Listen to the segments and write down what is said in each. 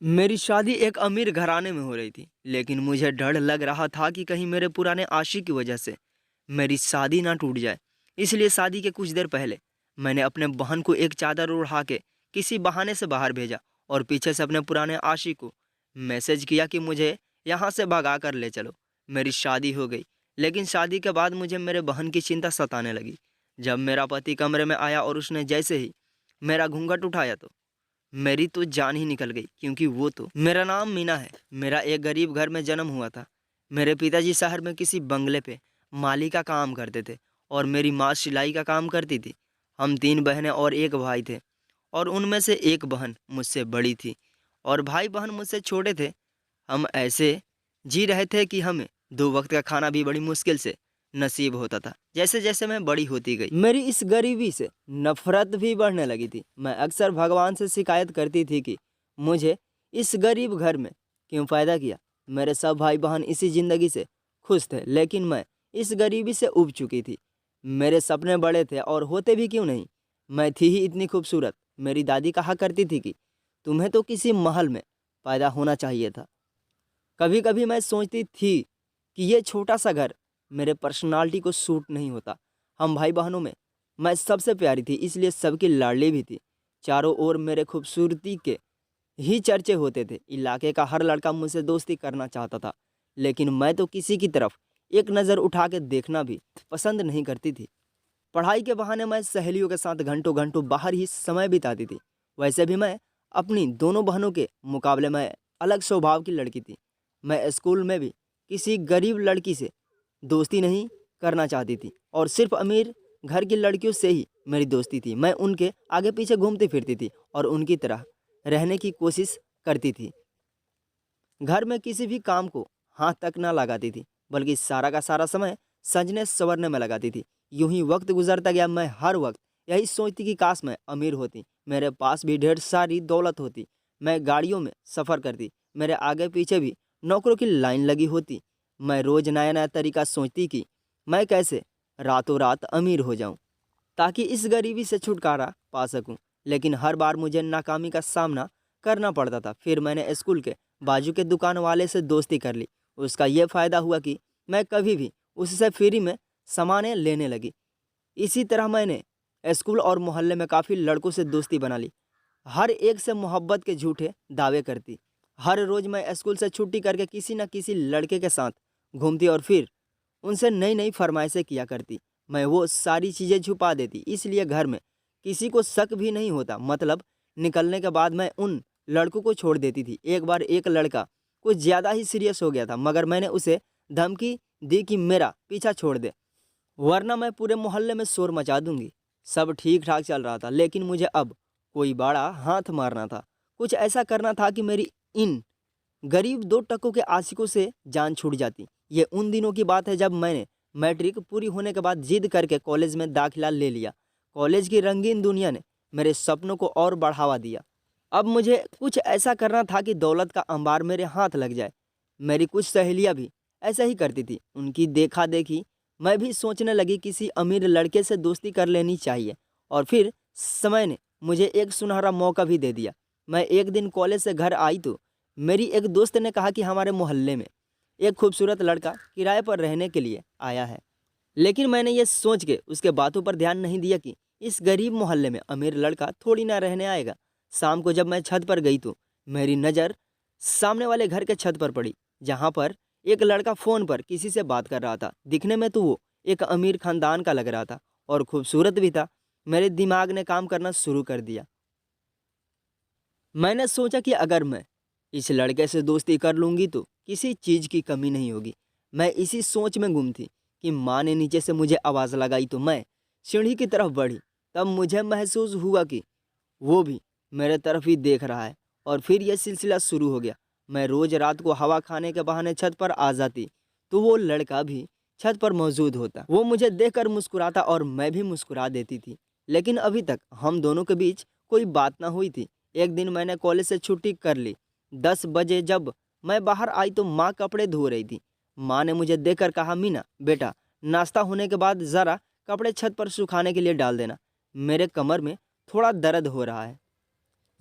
मेरी शादी एक अमीर घराने में हो रही थी, लेकिन मुझे डर लग रहा था कि कहीं मेरे पुराने आशिक की वजह से मेरी शादी ना टूट जाए। इसलिए शादी के कुछ देर पहले मैंने अपने बहन को एक चादर उड़ा के किसी बहाने से बाहर भेजा और पीछे से अपने पुराने आशिक को मैसेज किया कि मुझे यहाँ से भगा कर ले चलो। मेरी शादी हो गई, लेकिन शादी के बाद मुझे मेरे बहन की चिंता सताने लगी। जब मेरा पति कमरे में आया और उसने जैसे ही मेरा घूंघट उठाया तो मेरी तो जान ही निकल गई, क्योंकि वो तो मेरा नाम मीना है। मेरा एक गरीब घर में जन्म हुआ था। मेरे पिताजी शहर में किसी बंगले पे माली का काम करते थे और मेरी माँ सिलाई का काम करती थी। हम तीन बहनें और एक भाई थे, और उनमें से एक बहन मुझसे बड़ी थी और भाई बहन मुझसे छोटे थे। हम ऐसे जी रहे थे कि हमें दो वक्त का खाना भी बड़ी मुश्किल से नसीब होता था। जैसे जैसे मैं बड़ी होती गई, मेरी इस गरीबी से नफरत भी बढ़ने लगी थी। मैं अक्सर भगवान से शिकायत करती थी कि मुझे इस गरीब घर में क्यों पैदा किया। मेरे सब भाई बहन इसी ज़िंदगी से खुश थे, लेकिन मैं इस गरीबी से उब चुकी थी। मेरे सपने बड़े थे, और होते भी क्यों नहीं, मैं थी ही इतनी खूबसूरत। मेरी दादी कहा करती थी कि तुम्हें तो किसी महल में पैदा होना चाहिए था। कभी कभी मैं सोचती थी कि ये छोटा सा घर मेरे पर्सनालिटी को सूट नहीं होता। हम भाई बहनों में मैं सबसे प्यारी थी, इसलिए सबकी लाडली भी थी। चारों ओर मेरे खूबसूरती के ही चर्चे होते थे। इलाके का हर लड़का मुझसे दोस्ती करना चाहता था, लेकिन मैं तो किसी की तरफ एक नज़र उठा के देखना भी पसंद नहीं करती थी। पढ़ाई के बहाने मैं सहेलियों के साथ घंटों घंटों बाहर ही समय बिताती थी। वैसे भी मैं अपनी दोनों बहनों के मुकाबले में अलग स्वभाव की लड़की थी। मैं स्कूल में भी किसी गरीब लड़की से दोस्ती नहीं करना चाहती थी, और सिर्फ अमीर घर की लड़कियों से ही मेरी दोस्ती थी। मैं उनके आगे पीछे घूमती फिरती थी और उनकी तरह रहने की कोशिश करती थी। घर में किसी भी काम को हाथ तक ना लगाती थी, बल्कि सारा का सारा समय सजने संवरने में लगाती थी। यूं ही वक्त गुजरता गया। मैं हर वक्त यही सोचती कि काश मैं अमीर होती, मेरे पास भी ढेर सारी दौलत होती, मैं गाड़ियों में सफ़र करती, मेरे आगे पीछे भी नौकरों की लाइन लगी होती। मैं रोज़ नया नया तरीका सोचती कि मैं कैसे रातों रात अमीर हो जाऊं, ताकि इस गरीबी से छुटकारा पा सकूं। लेकिन हर बार मुझे नाकामी का सामना करना पड़ता था। फिर मैंने स्कूल के बाजू के दुकान वाले से दोस्ती कर ली। उसका ये फ़ायदा हुआ कि मैं कभी भी उससे फ्री में सामानें लेने लगी। इसी तरह मैंने स्कूल और मोहल्ले में काफ़ी लड़कों से दोस्ती बना ली। हर एक से मोहब्बत के झूठे दावे करती। हर रोज़ मैं स्कूल से छुट्टी करके किसी न किसी लड़के के साथ घूमती और फिर उनसे नई नई फरमाइशें किया करती। मैं वो सारी चीज़ें छुपा देती, इसलिए घर में किसी को शक भी नहीं होता। मतलब निकलने के बाद मैं उन लड़कों को छोड़ देती थी। एक बार एक लड़का कुछ ज़्यादा ही सीरियस हो गया था, मगर मैंने उसे धमकी दी कि मेरा पीछा छोड़ दे, वरना मैं पूरे मोहल्ले में शोर मचा दूंगी। सब ठीक ठाक चल रहा था, लेकिन मुझे अब कोई बड़ा हाथ मारना था। कुछ ऐसा करना था कि मेरी इन गरीब दो टकों के आशिकों से जान छूट जाती। ये उन दिनों की बात है जब मैंने मैट्रिक पूरी होने के बाद जिद करके कॉलेज में दाखिला ले लिया। कॉलेज की रंगीन दुनिया ने मेरे सपनों को और बढ़ावा दिया। अब मुझे कुछ ऐसा करना था कि दौलत का अंबार मेरे हाथ लग जाए। मेरी कुछ सहेलियां भी ऐसा ही करती थी। उनकी देखा देखी मैं भी सोचने लगी किसी अमीर लड़के से दोस्ती कर लेनी चाहिए। और फिर समय ने मुझे एक सुनहरा मौका भी दे दिया। मैं एक दिन कॉलेज से घर आई तो मेरी एक दोस्त ने कहा कि हमारे मोहल्ले में एक खूबसूरत लड़का किराए पर रहने के लिए आया है। लेकिन मैंने ये सोच के उसके बातों पर ध्यान नहीं दिया कि इस गरीब मोहल्ले में अमीर लड़का थोड़ी ना रहने आएगा। शाम को जब मैं छत पर गई तो मेरी नज़र सामने वाले घर के छत पर पड़ी, जहाँ पर एक लड़का फ़ोन पर किसी से बात कर रहा था। दिखने में तो वो एक अमीर खानदान का लग रहा था और खूबसूरत भी था। मेरे दिमाग ने काम करना शुरू कर दिया। मैंने सोचा कि अगर मैं इस लड़के से दोस्ती कर लूँगी तो किसी चीज़ की कमी नहीं होगी। मैं इसी सोच में गुम थी कि माँ ने नीचे से मुझे आवाज़ लगाई तो मैं सीढ़ी की तरफ बढ़ी। तब मुझे महसूस हुआ कि वो भी मेरे तरफ ही देख रहा है, और फिर यह सिलसिला शुरू हो गया। मैं रोज़ रात को हवा खाने के बहाने छत पर आ जाती तो वो लड़का भी छत पर मौजूद होता। वो मुझे देखकर मुस्कुराता और मैं भी मुस्कुरा देती थी। लेकिन अभी तक हम दोनों के बीच कोई बात ना हुई थी। एक दिन मैंने कॉलेज से छुट्टी कर ली। 10 बजे जब मैं बाहर आई तो माँ कपड़े धो रही थी। माँ ने मुझे देखकर कहा, मीना बेटा, नाश्ता होने के बाद ज़रा कपड़े छत पर सुखाने के लिए डाल देना, मेरे कमर में थोड़ा दर्द हो रहा है।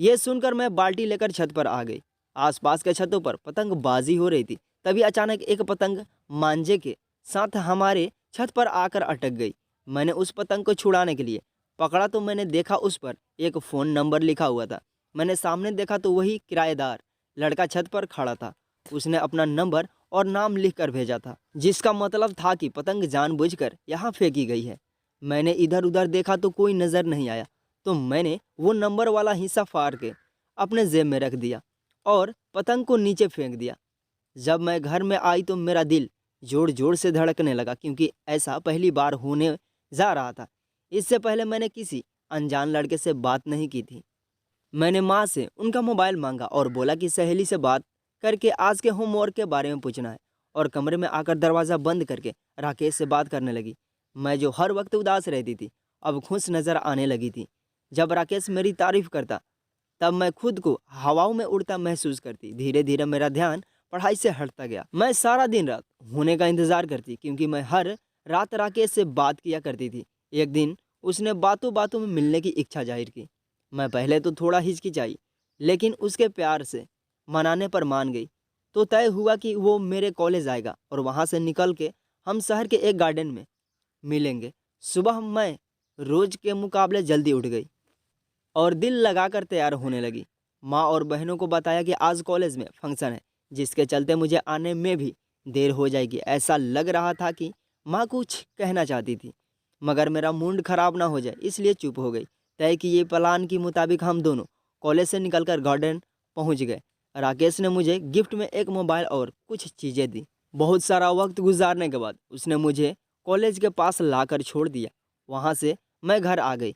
ये सुनकर मैं बाल्टी लेकर छत पर आ गई। आसपास के छतों पर पतंगबाजी हो रही थी। तभी अचानक एक पतंग मांझे के साथ हमारे छत पर आकर अटक गई। मैंने उस पतंग को छुड़ाने के लिए पकड़ा तो मैंने देखा उस पर एक फ़ोन नंबर लिखा हुआ था। मैंने सामने देखा तो वही किराएदार लड़का छत पर खड़ा था। उसने अपना नंबर और नाम लिख कर भेजा था, जिसका मतलब था कि पतंग जानबूझकर यहाँ फेंकी गई है। मैंने इधर उधर देखा तो कोई नज़र नहीं आया, तो मैंने वो नंबर वाला हिस्सा फाड़ के अपने जेब में रख दिया और पतंग को नीचे फेंक दिया। जब मैं घर में आई तो मेरा दिल जोर जोर से धड़कने लगा, क्योंकि ऐसा पहली बार होने जा रहा था। इससे पहले मैंने किसी अनजान लड़के से बात नहीं की थी। मैंने माँ से उनका मोबाइल मांगा और बोला कि सहेली से बात करके आज के होमवर्क के बारे में पूछना है, और कमरे में आकर दरवाज़ा बंद करके राकेश से बात करने लगी। मैं जो हर वक्त उदास रहती थी अब खुश नज़र आने लगी थी। जब राकेश मेरी तारीफ करता तब मैं खुद को हवाओं में उड़ता महसूस करती। धीरे धीरे मेरा ध्यान पढ़ाई से हटता गया। मैं सारा दिन रात होने का इंतज़ार करती, क्योंकि मैं हर रात राकेश से बात किया करती थी। एक दिन उसने बातों बातों में मिलने की इच्छा जाहिर की। मैं पहले तो थोड़ा हिचकिचाई, लेकिन उसके प्यार से मनाने पर मान गई। तो तय हुआ कि वो मेरे कॉलेज आएगा और वहाँ से निकल के हम शहर के एक गार्डन में मिलेंगे। सुबह मैं रोज़ के मुकाबले जल्दी उठ गई और दिल लगाकर तैयार होने लगी। माँ और बहनों को बताया कि आज कॉलेज में फंक्शन है, जिसके चलते मुझे आने में भी देर हो जाएगी। ऐसा लग रहा था कि माँ कुछ कहना चाहती थी, मगर मेरा मूड खराब ना हो जाए इसलिए चुप हो गई। तय कि ये प्लान के मुताबिक हम दोनों कॉलेज से निकलकर गार्डन पहुंच गए। राकेश ने मुझे गिफ्ट में एक मोबाइल और कुछ चीज़ें दी। बहुत सारा वक्त गुजारने के बाद उसने मुझे कॉलेज के पास लाकर छोड़ दिया। वहाँ से मैं घर आ गई।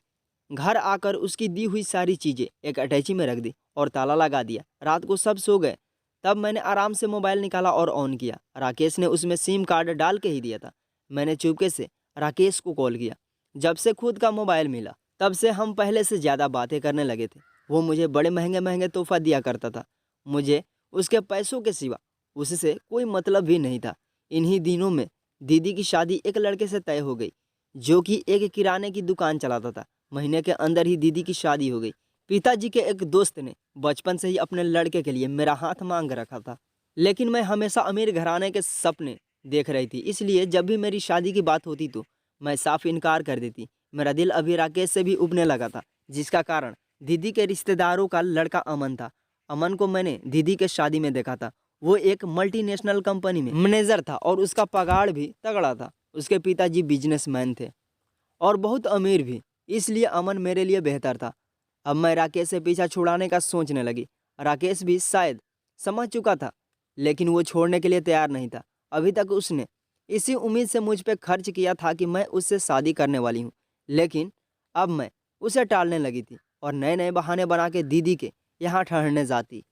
घर आकर उसकी दी हुई सारी चीज़ें एक अटैची में रख दी और ताला लगा दिया। रात को सब सो गए, तब मैंने आराम से मोबाइल निकाला और ऑन किया। राकेश ने उसमें सिम कार्ड डाल के ही दिया था। मैंने चुपके से राकेश को कॉल किया। जब से खुद का मोबाइल मिला तब से हम पहले से ज़्यादा बातें करने लगे थे। वो मुझे बड़े महंगे महंगे तोहफा दिया करता था। मुझे उसके पैसों के सिवा उससे कोई मतलब भी नहीं था। इन्हीं दिनों में दीदी की शादी एक लड़के से तय हो गई, जो कि एक किराने की दुकान चलाता था। महीने के अंदर ही दीदी की शादी हो गई। पिताजी के एक दोस्त ने बचपन से ही अपने लड़के के लिए मेरा हाथ मांग रखा था, लेकिन मैं हमेशा अमीर घराने के सपने देख रही थी, इसलिए जब भी मेरी शादी की बात होती तो मैं साफ इनकार कर देती। मेरा दिल अभी राकेश से भी उबने लगा था, जिसका कारण दीदी के रिश्तेदारों का लड़का अमन था। अमन को मैंने दीदी के शादी में देखा था। वो एक मल्टीनेशनल कंपनी में मैनेजर था और उसका पगार भी तगड़ा था। उसके पिताजी बिजनेसमैन थे और बहुत अमीर भी, इसलिए अमन मेरे लिए बेहतर था। अब मैं राकेश से पीछा छुड़ाने का सोचने लगी। राकेश भी शायद समझ चुका था, लेकिन वो छोड़ने के लिए तैयार नहीं था। अभी तक उसने इसी उम्मीद से मुझ पे खर्च किया था कि मैं उससे शादी करने वाली हूँ, लेकिन अब मैं उसे टालने लगी थी और नए नए बहाने बना के दीदी के यहाँ ठहरने जाती,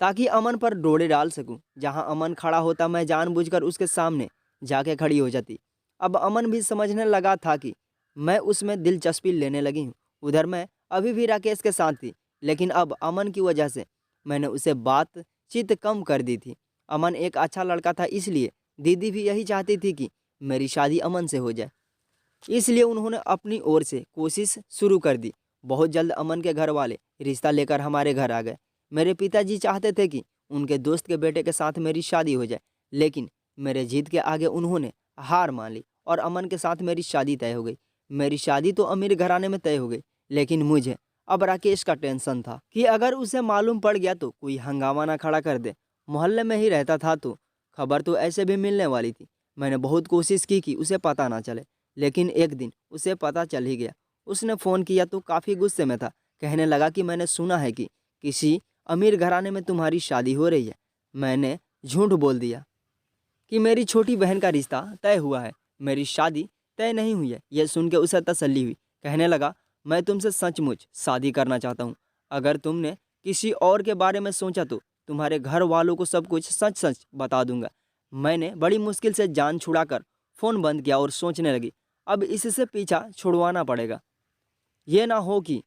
ताकि अमन पर डोरे डाल सकूं। जहां अमन खड़ा होता मैं जानबूझकर उसके सामने जाके खड़ी हो जाती। अब अमन भी समझने लगा था कि मैं उसमें दिलचस्पी लेने लगी हूँ। उधर मैं अभी भी राकेश के साथ थी, लेकिन अब अमन की वजह से मैंने उसे बातचीत कम कर दी थी। अमन एक अच्छा लड़का था, इसलिए दीदी भी यही चाहती थी कि मेरी शादी अमन से हो जाए। इसलिए उन्होंने अपनी ओर से कोशिश शुरू कर दी। बहुत जल्द अमन के घर वाले रिश्ता लेकर हमारे घर आ गए। मेरे पिताजी चाहते थे कि उनके दोस्त के बेटे के साथ मेरी शादी हो जाए, लेकिन मेरे जिद के आगे उन्होंने हार मान ली और अमन के साथ मेरी शादी तय हो गई। मेरी शादी तो अमीर घराने में तय हो गई, लेकिन मुझे अब राकेश का टेंशन था कि अगर उसे मालूम पड़ गया तो कोई हंगामा ना खड़ा कर दे। मोहल्ले में ही रहता था तो खबर तो ऐसे भी मिलने वाली थी। मैंने बहुत कोशिश की कि उसे पता ना चले, लेकिन एक दिन उसे पता चल ही गया। उसने फ़ोन किया तो काफ़ी गुस्से में था। कहने लगा कि मैंने सुना है कि किसी अमीर घराने में तुम्हारी शादी हो रही है। मैंने झूठ बोल दिया कि मेरी छोटी बहन का रिश्ता तय हुआ है, मेरी शादी तय नहीं हुई है। यह सुन के उसे तसल्ली हुई। कहने लगा, मैं तुमसे सचमुच शादी करना चाहता हूँ। अगर तुमने किसी और के बारे में सोचा तो तुम्हारे घर वालों को सब कुछ सच सच बता दूंगा। मैंने बड़ी मुश्किल से जान छुड़ाकर फ़ोन बंद किया और सोचने लगी, अब इससे पीछा छुड़वाना पड़ेगा। ये ना हो कि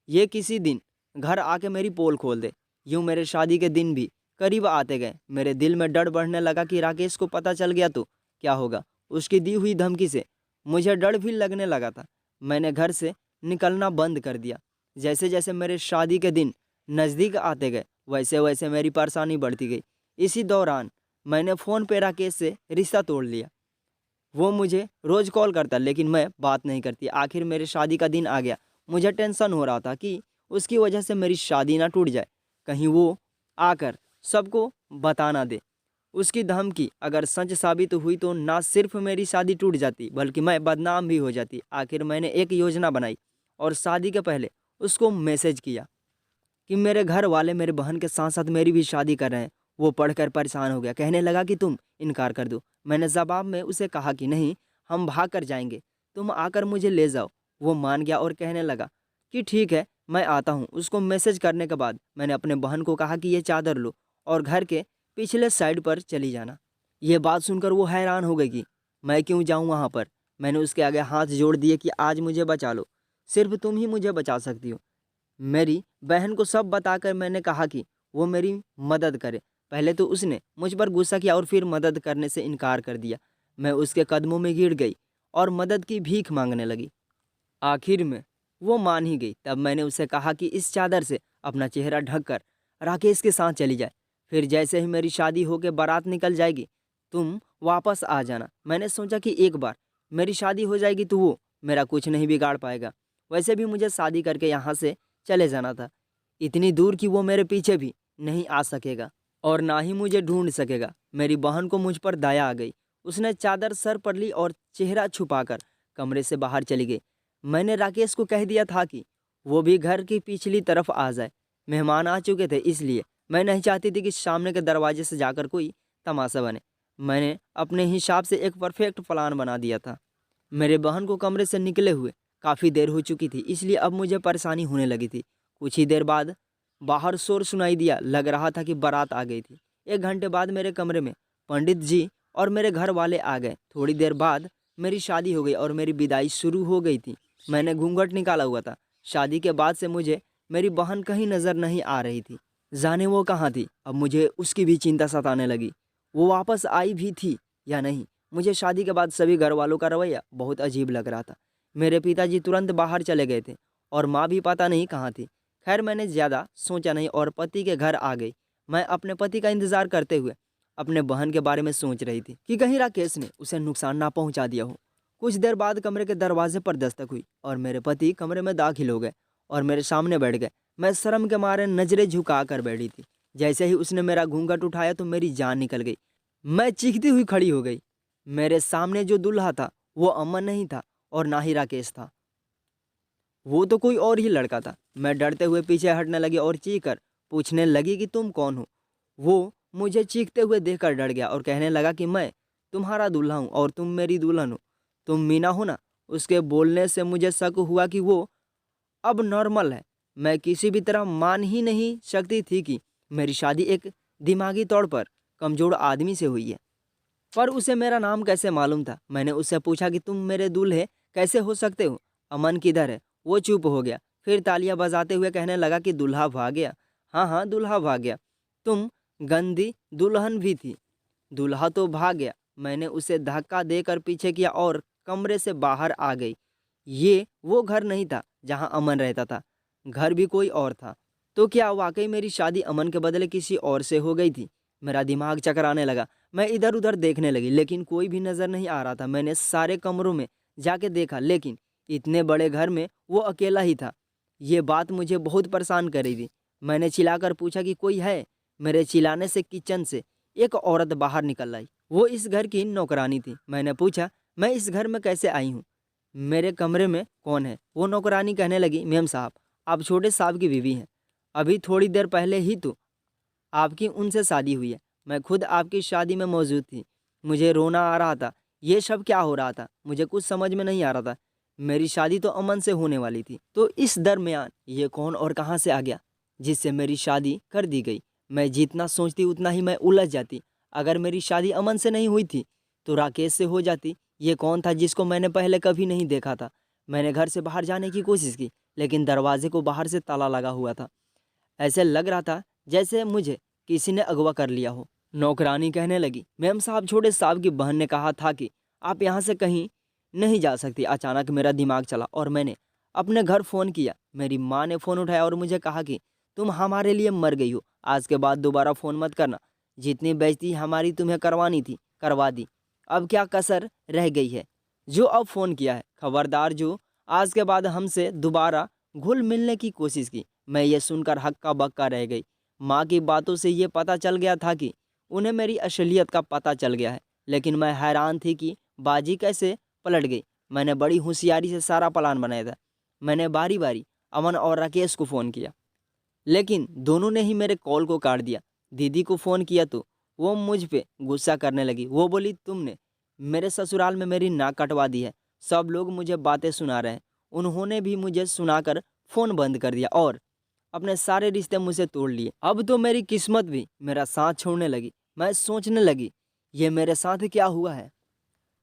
ये किसी दिन घर आके मेरी पोल खोल दे। यूँ मेरे शादी के दिन भी करीब आते गए। मेरे दिल में डर बढ़ने लगा कि राकेश को पता चल गया तो क्या होगा। उसकी दी हुई धमकी से मुझे डर भी लगने लगा था। मैंने घर से निकलना बंद कर दिया। जैसे जैसे मेरे शादी के दिन नज़दीक आते गए, वैसे वैसे मेरी परेशानी बढ़ती गई। इसी दौरान मैंने फ़ोन पे राकेश से रिश्ता तोड़ लिया। वो मुझे रोज़ कॉल करता लेकिन मैं बात नहीं करती। आखिर मेरे शादी का दिन आ गया। मुझे टेंशन हो रहा था कि उसकी वजह से मेरी शादी ना टूट जाए। कहीं वो आकर सबको बता ना दे। उसकी धमकी अगर सच साबित हुई तो ना सिर्फ मेरी शादी टूट जाती बल्कि मैं बदनाम भी हो जाती। आखिर मैंने एक योजना बनाई और शादी के पहले उसको मैसेज किया कि मेरे घर वाले मेरे बहन के साथ साथ मेरी भी शादी कर रहे हैं। वो पढ़कर परेशान हो गया, कहने लगा कि तुम इनकार कर दो। मैंने जवाब में उसे कहा कि नहीं, हम भाग कर जाएंगे, तुम आकर मुझे ले जाओ। वो मान गया और कहने लगा कि ठीक है, मैं आता हूँ। उसको मैसेज करने के बाद मैंने अपने बहन को कहा कि ये चादर लो और घर के पिछले साइड पर चली जाना। ये बात सुनकर वो हैरान हो गई कि मैं क्यों जाऊँ वहाँ पर। मैंने उसके आगे हाथ जोड़ दिए कि आज मुझे बचा लो, सिर्फ तुम ही मुझे बचा सकती हो। मेरी बहन को सब बताकर मैंने कहा कि वो मेरी मदद करे। पहले तो उसने मुझ पर गुस्सा किया और फिर मदद करने से इनकार कर दिया। मैं उसके कदमों में गिर गई और मदद की भीख मांगने लगी। आखिर में वो मान ही गई। तब मैंने उसे कहा कि इस चादर से अपना चेहरा ढककर राकेश के साथ चली जाए। फिर जैसे ही मेरी शादी होकर बारात निकल जाएगी, तुम वापस आ जाना। मैंने सोचा कि एक बार मेरी शादी हो जाएगी तो वो मेरा कुछ नहीं बिगाड़ पाएगा। वैसे भी मुझे शादी करके यहाँ से चले जाना था, इतनी दूर कि वो मेरे पीछे भी नहीं आ सकेगा और ना ही मुझे ढूंढ सकेगा। मेरी बहन को मुझ पर दया आ गई। उसने चादर सर पर ली और चेहरा छुपाकर कमरे से बाहर चली गई। मैंने राकेश को कह दिया था कि वो भी घर की पिछली तरफ आ जाए। मेहमान आ चुके थे, इसलिए मैं नहीं चाहती थी कि सामने के दरवाजे से जाकर कोई तमाशा बने। मैंने अपने हिसाब से एक परफेक्ट प्लान बना दिया था। मेरे बहन को कमरे से निकले हुए काफ़ी देर हो चुकी थी, इसलिए अब मुझे परेशानी होने लगी थी। कुछ ही देर बाद बाहर शोर सुनाई दिया, लग रहा था कि बारात आ गई थी। 1 घंटे बाद मेरे कमरे में पंडित जी और मेरे घर वाले आ गए। थोड़ी देर बाद मेरी शादी हो गई और मेरी विदाई शुरू हो गई थी। मैंने घूंघट निकाला हुआ था। शादी के बाद से मुझे मेरी बहन कहीं नज़र नहीं आ रही थी। जाने वो कहाँ थी। अब मुझे उसकी भी चिंता सताने लगी। वो वापस आई भी थी या नहीं। मुझे शादी के बाद सभी घर वालों का रवैया बहुत अजीब लग रहा था। मेरे पिताजी तुरंत बाहर चले गए थे और माँ भी पता नहीं कहाँ थी। खैर मैंने ज़्यादा सोचा नहीं और पति के घर आ गई। मैं अपने पति का इंतज़ार करते हुए अपने बहन के बारे में सोच रही थी कि कहीं राकेश ने उसे नुकसान ना पहुंचा दिया हो। कुछ देर बाद कमरे के दरवाजे पर दस्तक हुई और मेरे पति कमरे में दाखिल हो गए और मेरे सामने बैठ गए। मैं शर्म के मारे नजरें झुका कर बैठी थी। जैसे ही उसने मेरा घूंघट उठाया तो मेरी जान निकल गई। मैं चीखती हुई खड़ी हो गई। मेरे सामने जो दूल्हा था वो अमन नहीं था और ना ही राकेश था। वो तो कोई और ही लड़का था। मैं डरते हुए पीछे हटने लगी और चीख कर पूछने लगी कि तुम कौन हो। वो मुझे चीखते हुए देखकर डर गया और कहने लगा कि मैं तुम्हारा दूल्हा हूँ और तुम मेरी दुल्हन हो। तुम मीना हो ना। उसके बोलने से मुझे शक हुआ कि वो अब नॉर्मल है। मैं किसी भी तरह मान ही नहीं सकती थी कि मेरी शादी एक दिमागी तौर पर कमज़ोर आदमी से हुई है। पर उसे मेरा नाम कैसे मालूम था। मैंने उससे पूछा कि तुम मेरे दूल्हे कैसे हो सकते हो। अमन किधर है। वो चुप हो गया, फिर तालियां बजाते हुए कहने लगा कि दूल्हा भाग गया। हाँ हाँ, दूल्हा भाग गया। तुम गंदी दुल्हन भी थी। दूल्हा तो भाग गया। मैंने उसे धक्का देकर पीछे किया और कमरे से बाहर आ गई। ये वो घर नहीं था जहां अमन रहता था, घर भी कोई और था। तो क्या वाकई मेरी शादी अमन के बदले किसी और से हो गई थी। मेरा दिमाग चकराने लगा। मैं इधर उधर देखने लगी लेकिन कोई भी नज़र नहीं आ रहा था। मैंने सारे कमरों में जाके देखा लेकिन इतने बड़े घर में वो अकेला ही था। ये बात मुझे बहुत परेशान कर रही थी। मैंने चिल्लाकर पूछा कि कोई है। मेरे चिल्लाने से किचन से एक औरत बाहर निकल आई। वो इस घर की नौकरानी थी। मैंने पूछा मैं इस घर में कैसे आई हूँ, मेरे कमरे में कौन है। वो नौकरानी कहने लगी मेम साहब, आप छोटे साहब की बीवी हैं। अभी थोड़ी देर पहले ही तो आपकी उनसे शादी हुई है। मैं खुद आपकी शादी में मौजूद थी। मुझे रोना आ रहा था। ये सब क्या हो रहा था मुझे कुछ समझ में नहीं आ रहा था। मेरी शादी तो अमन से होने वाली थी, तो इस दरमियान ये कौन और कहाँ से आ गया जिससे मेरी शादी कर दी गई। मैं जितना सोचती उतना ही मैं उलझ जाती। अगर मेरी शादी अमन से नहीं हुई थी तो राकेश से हो जाती। ये कौन था जिसको मैंने पहले कभी नहीं देखा था। मैंने घर से बाहर जाने की कोशिश की लेकिन दरवाजे को बाहर से ताला लगा हुआ था। ऐसे लग रहा था जैसे मुझे किसी ने अगवा कर लिया हो। नौकरानी कहने लगी मैम साहब, छोटे साहब की बहन ने कहा था कि आप यहाँ से कहीं नहीं जा सकती। अचानक मेरा दिमाग चला और मैंने अपने घर फ़ोन किया। मेरी माँ ने फ़ोन उठाया और मुझे कहा कि तुम हमारे लिए मर गई हो। आज के बाद दोबारा फ़ोन मत करना। जितनी बेइज्जती हमारी तुम्हें करवानी थी करवा दी, अब क्या कसर रह गई है जो अब फ़ोन किया है। खबरदार जो आज के बाद हमसे दोबारा घुल मिलने की कोशिश की। मैं ये सुनकर हक्का बक्का रह गई। माँ की बातों से ये पता चल गया था कि उन्हें मेरी असलियत का पता चल गया है, लेकिन मैं हैरान थी कि बाजी कैसे पलट गई। मैंने बड़ी होशियारी से सारा प्लान बनाया था। मैंने बारी बारी अमन और राकेश को फ़ोन किया, लेकिन दोनों ने ही मेरे कॉल को काट दिया। दीदी को फ़ोन किया तो वो मुझ पे गुस्सा करने लगी। वो बोली, तुमने मेरे ससुराल में मेरी नाक कटवा दी है। सब लोग मुझे बातें सुना रहे हैं। उन्होंने भी मुझे सुनाकर फ़ोन बंद कर दिया और अपने सारे रिश्ते मुझसे तोड़ लिए। अब तो मेरी किस्मत भी मेरा साथ छोड़ने लगी। मैं सोचने लगी, ये मेरे साथ क्या हुआ है।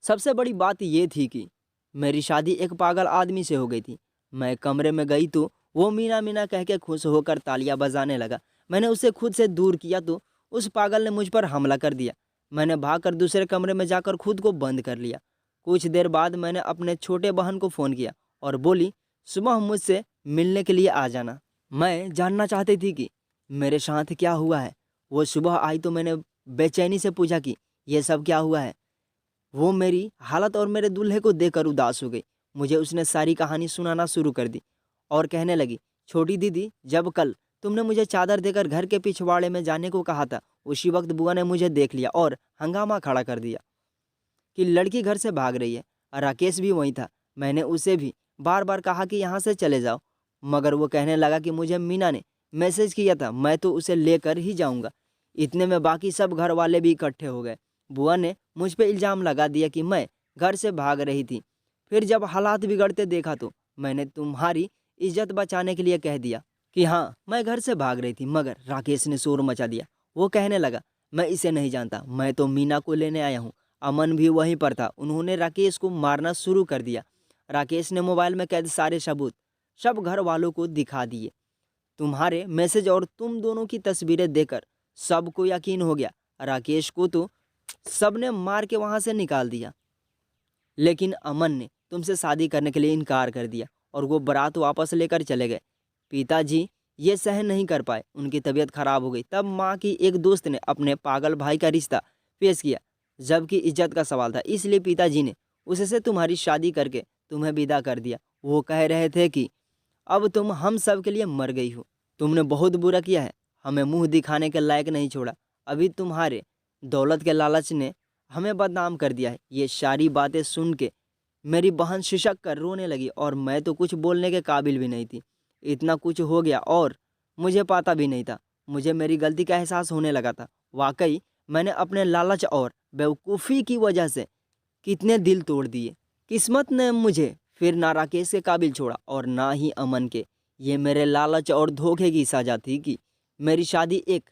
सबसे बड़ी बात ये थी कि मेरी शादी एक पागल आदमी से हो गई थी। मैं कमरे में गई तो वो मीना मीना कह के खुश होकर तालियां बजाने लगा। मैंने उसे खुद से दूर किया तो उस पागल ने मुझ पर हमला कर दिया। मैंने भागकर दूसरे कमरे में जाकर खुद को बंद कर लिया। कुछ देर बाद मैंने अपने छोटे बहन को फ़ोन किया और बोली, सुबह मुझसे मिलने के लिए आ जाना। मैं जानना चाहती थी कि मेरे साथ क्या हुआ है। वो सुबह आई तो मैंने बेचैनी से पूछा कि ये सब क्या हुआ है। वो मेरी हालत और मेरे दूल्हे को देखकर उदास हो गई। मुझे उसने सारी कहानी सुनाना शुरू कर दी और कहने लगी, छोटी दीदी, जब कल तुमने मुझे चादर देकर घर के पिछवाड़े में जाने को कहा था, उसी वक्त बुआ ने मुझे देख लिया और हंगामा खड़ा कर दिया कि लड़की घर से भाग रही है। राकेश भी वहीं था। मैंने उसे भी बार बार कहा कि यहाँ से चले जाओ, मगर वो कहने लगा कि मुझे मीना ने मैसेज किया था, मैं तो उसे लेकर ही जाऊँगा। इतने में बाकी सब घर वाले भी इकट्ठे हो गए। बुआ ने मुझ पे इल्ज़ाम लगा दिया कि मैं घर से भाग रही थी। फिर जब हालात बिगड़ते देखा तो मैंने तुम्हारी इज्जत बचाने के लिए कह दिया कि हाँ, मैं घर से भाग रही थी। मगर राकेश ने शोर मचा दिया। वो कहने लगा, मैं इसे नहीं जानता, मैं तो मीना को लेने आया हूँ। अमन भी वहीं पर था। उन्होंने राकेश को मारना शुरू कर दिया। राकेश ने मोबाइल में कैद सारे सबूत सब घर वालों को दिखा दिए। तुम्हारे मैसेज और तुम दोनों की तस्वीरें देखकर सबको यकीन हो गया। राकेश को तो सबने मार के वहां से निकाल दिया, लेकिन अमन ने तुमसे शादी करने के लिए इनकार कर दिया और वो बारात वापस लेकर चले गए। पिताजी ये सहन नहीं कर पाए, उनकी तबीयत खराब हो गई। तब माँ की एक दोस्त ने अपने पागल भाई का रिश्ता पेश किया, जबकि इज्जत का सवाल था। इसलिए पिताजी ने उससे तुम्हारी शादी करके तुम्हें विदा कर दिया। वो कह रहे थे कि अब तुम हम सब के लिए मर गई हो। तुमने बहुत बुरा किया है, हमें मुंह दिखाने के लायक नहीं छोड़ा। अभी तुम्हारे दौलत के लालच ने हमें बदनाम कर दिया है। ये सारी बातें सुन के मेरी बहन शिशक कर रोने लगी और मैं तो कुछ बोलने के काबिल भी नहीं थी। इतना कुछ हो गया और मुझे पता भी नहीं था। मुझे मेरी गलती का एहसास होने लगा था। वाकई मैंने अपने लालच और बेवकूफ़ी की वजह से कितने दिल तोड़ दिए। किस्मत ने मुझे फिर ना राकेश के काबिल छोड़ा और ना ही अमन के। ये मेरे लालच और धोखे की सजा थी कि मेरी शादी एक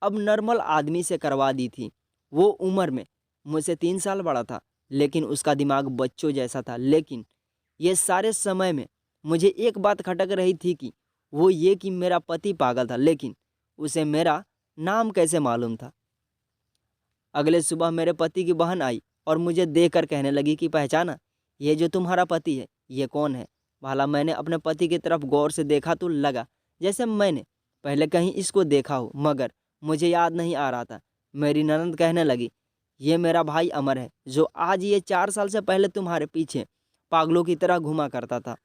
अब नॉर्मल आदमी से करवा दी थी। वो उम्र में मुझसे 3 साल बड़ा था, लेकिन उसका दिमाग बच्चों जैसा था। लेकिन ये सारे समय में मुझे एक बात खटक रही थी कि वो ये कि मेरा पति पागल था, लेकिन उसे मेरा नाम कैसे मालूम था। अगले सुबह मेरे पति की बहन आई और मुझे देखकर कहने लगी कि पहचाना, ये जो तुम्हारा पति है ये कौन है। भला मैंने अपने पति की तरफ गौर से देखा तो लगा जैसे मैंने पहले कहीं इसको देखा हो, मगर मुझे याद नहीं आ रहा था। मेरी ननद कहने लगी, ये मेरा भाई अमर है, जो आज ये 4 साल से पहले तुम्हारे पीछे पागलों की तरह घुमा करता था।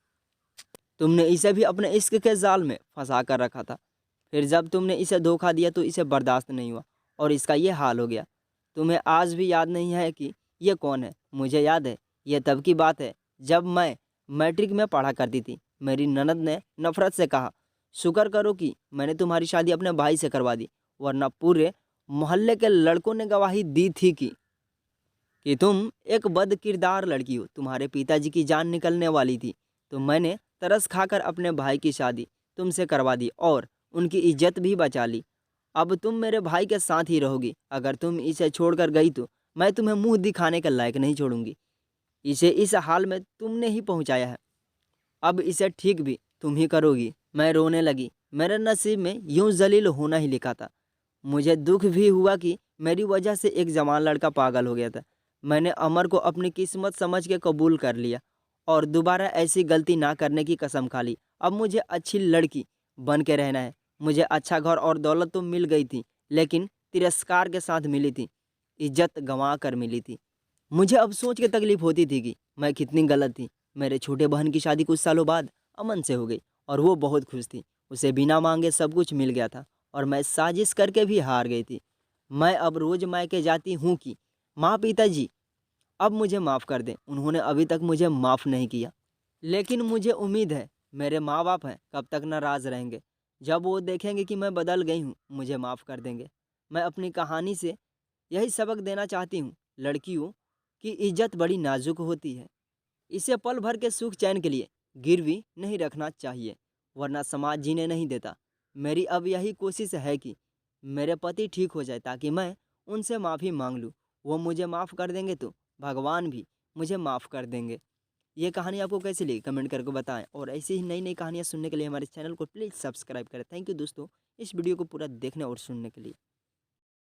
तुमने इसे भी अपने इश्क के जाल में फंसा कर रखा था। फिर जब तुमने इसे धोखा दिया तो इसे बर्दाश्त नहीं हुआ और इसका ये हाल हो गया। तुम्हें आज भी याद नहीं है कि ये कौन है? मुझे याद है, ये तब की बात है जब मैं मैट्रिक में पढ़ा करती थी। मेरी ननद ने नफरत से कहा, शुक्र करो कि मैंने तुम्हारी शादी अपने भाई से करवा दी, वरना पूरे मोहल्ले के लड़कों ने गवाही दी थी कि तुम एक बद किरदार लड़की हो। तुम्हारे पिताजी की जान निकलने वाली थी तो मैंने तरस खाकर अपने भाई की शादी तुमसे करवा दी और उनकी इज्जत भी बचा ली। अब तुम मेरे भाई के साथ ही रहोगी। अगर तुम इसे छोड़कर गई तो मैं तुम्हें मुंह दिखाने के लायक नहीं छोड़ूंगी। इसे इस हाल में तुमने ही पहुंचाया है, अब इसे ठीक भी तुम ही करोगी। मैं रोने लगी। मेरे नसीब में यूं जलील होना ही लिखा था। मुझे दुख भी हुआ कि मेरी वजह से एक जवान लड़का पागल हो गया था। मैंने अमर को अपनी किस्मत समझ के कबूल कर लिया और दोबारा ऐसी गलती ना करने की कसम खा ली। अब मुझे अच्छी लड़की बन के रहना है। मुझे अच्छा घर और दौलत तो मिल गई थी, लेकिन तिरस्कार के साथ मिली थी, इज्जत गंवा कर मिली थी। मुझे अब सोच के तकलीफ होती थी कि मैं कितनी गलत थी। मेरे छोटे बहन की शादी कुछ सालों बाद अमन से हो गई और वो बहुत खुश थी। उसे बिना मांगे सब कुछ मिल गया था और मैं साजिश करके भी हार गई थी। मैं अब रोज मायके जाती हूँ कि माँ पिताजी अब मुझे माफ़ कर दें, उन्होंने अभी तक मुझे माफ़ नहीं किया। लेकिन मुझे उम्मीद है मेरे माँ बाप हैं कब तक नाराज़ रहेंगे। जब वो देखेंगे कि मैं बदल गई हूँ, मुझे माफ़ कर देंगे। मैं अपनी कहानी से यही सबक देना चाहती हूँ, लड़कियों की इज्जत बड़ी नाजुक होती है। इसे पल भर के सुख चैन के लिए गिरवी नहीं रखना चाहिए, वरना समाज जीने नहीं देता। मेरी अब यही कोशिश है कि मेरे पति ठीक हो जाए ताकि मैं उनसे माफ़ी मांग लूँ। वो मुझे माफ़ कर देंगे तो भगवान भी मुझे माफ़ कर देंगे। ये कहानी आपको कैसी लगी कमेंट करके बताएं और ऐसी ही नई नई कहानियाँ सुनने के लिए हमारे चैनल को प्लीज़ सब्सक्राइब करें। थैंक यू दोस्तों, इस वीडियो को पूरा देखने और सुनने के लिए।